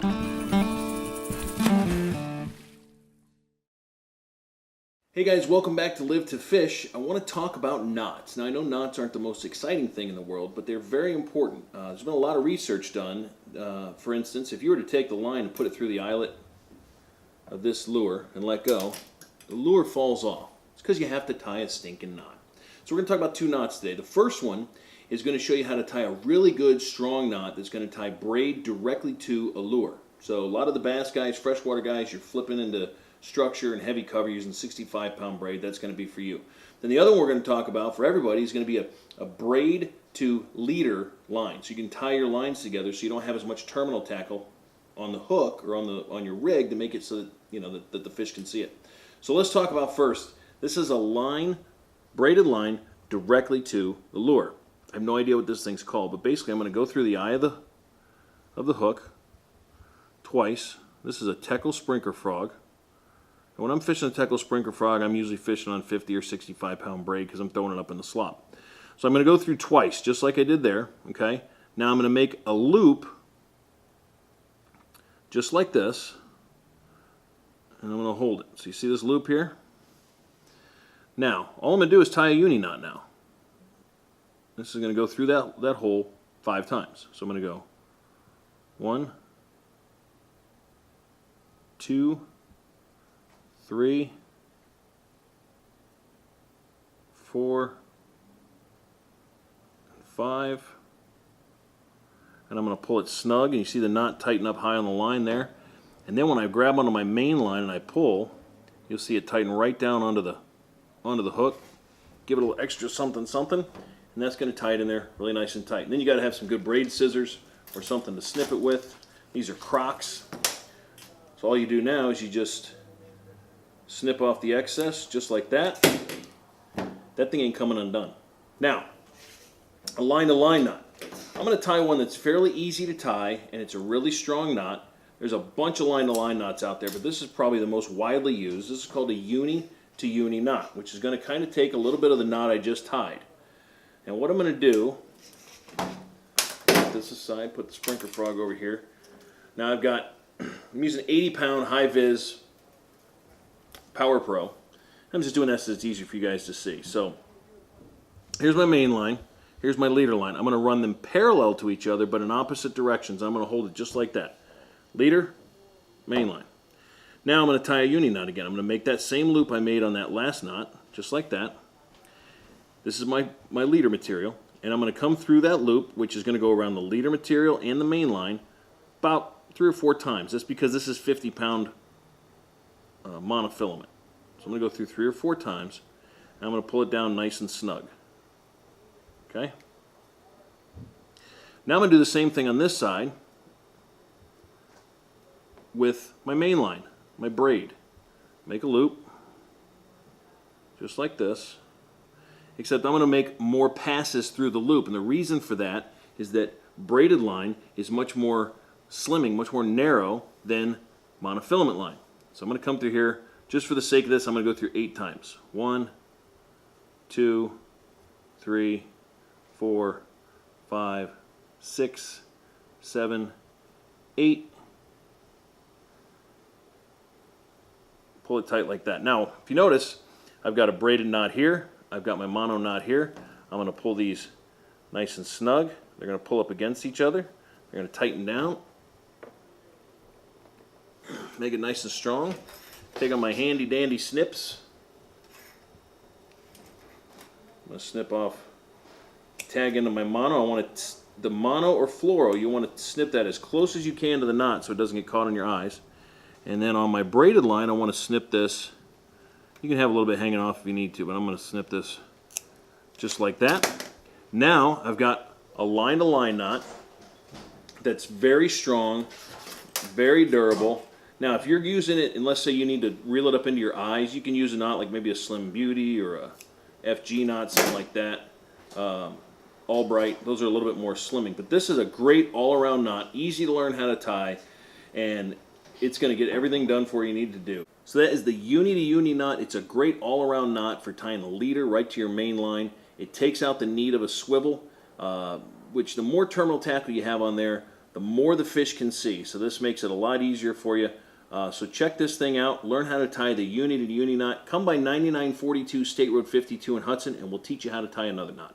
Hey guys, welcome back to Live to Fish. I want to talk about knots. Now I know knots aren't the most exciting thing in the world, but they're very important. There's been a lot of research done. For instance, if you were to take the line and put it through the eyelet of this lure and let go, the lure falls off. It's because you have to tie a stinking knot. So we're going to talk about two knots today. The first one is going to show you how to tie a really good, strong knot that's going to tie braid directly to a lure. So a lot of the bass guys, freshwater guys, you're flipping into structure and heavy cover using 65-pound braid. That's going to be for you. Then the other one we're going to talk about for everybody is going to be a braid to leader line. So you can tie your lines together so you don't have as much terminal tackle on the hook or on your rig to make it so that that the fish can see it. So let's talk about first. This is a line, braided line directly to the lure. I have no idea what this thing's called, but basically I'm going to go through the eye of the hook twice. This is a Teckle Sprinkler Frog. And when I'm fishing a Teckle Sprinkler Frog, I'm usually fishing on 50 or 65-pound braid because I'm throwing it up in the slop. So I'm going to go through twice, just like I did there. Okay. Now I'm going to make a loop, just like this, and I'm going to hold it. So you see this loop here? Now, all I'm going to do is tie a uni knot now. This is going to go through that hole 5 times. So I'm going to go 1, 2, 3, 4, 5, and I'm going to pull it snug, and you see the knot tighten up high on the line there. And then when I grab onto my main line and I pull, you'll see it tighten right down onto the hook. Give it a little extra something, and that's going to tie it in there really nice and tight. And then you got to have some good braid scissors or something to snip it with. These are Kroks. So all you do now is you just snip off the excess just like that. That thing ain't coming undone. Now, a line-to-line knot. I'm going to tie one that's fairly easy to tie, and it's a really strong knot. There's a bunch of line-to-line knots out there, but this is probably the most widely used. This is called a uni-to-uni knot, which is going to kind of take a little bit of the knot I just tied. And what I'm going to do, put this aside, put the Sprinkler Frog over here. Now I'm using an 80-pound high-vis Power Pro. I'm just doing this so it's easier for you guys to see. So here's my main line. Here's my leader line. I'm going to run them parallel to each other, but in opposite directions. I'm going to hold it just like that. Leader, main line. Now I'm going to tie a uni knot again. I'm going to make that same loop I made on that last knot, just like that. This is my leader material, and I'm going to come through that loop, which is going to go around the leader material and the main line about 3 or 4 times. That's because this is 50-pound monofilament. So I'm going to go through 3 or 4 times, and I'm going to pull it down nice and snug. Okay? Now I'm going to do the same thing on this side with my main line, my braid. Make a loop, just like this, except I'm going to make more passes through the loop, and the reason for that is that braided line is much more slimming, much more narrow than monofilament line. So I'm going to come through here. Just for the sake of this, I'm going to go through 8 times. 1, 2, 3, 4, 5, 6, 7, 8. Pull it tight like that. Now, if you notice, I've got a braided knot here. I've got my mono knot here. I'm going to pull these nice and snug. They're going to pull up against each other. They're going to tighten down. Make it nice and strong. Take on my handy dandy snips. I'm going to snip off, tag into my mono. I want the mono or fluoro, you want to snip that as close as you can to the knot so it doesn't get caught in your eyes. And then on my braided line, I want to snip this. You can have a little bit hanging off if you need to, but I'm going to snip this just like that. Now I've got a line-to-line knot that's very strong, very durable. Now, if you're using it, and let's say you need to reel it up into your eyes, you can use a knot like maybe a Slim Beauty or a FG knot, something like that. Albright, those are a little bit more slimming. But this is a great all-around knot, easy to learn how to tie, and it's going to get everything done for you need to do. So that is the uni-to-uni knot. It's a great all-around knot for tying the leader right to your main line. It takes out the need of a swivel, which the more terminal tackle you have on there, the more the fish can see. So this makes it a lot easier for you. So check this thing out. Learn how to tie the uni to uni knot. Come by 9942 State Road 52 in Hudson, and we'll teach you how to tie another knot.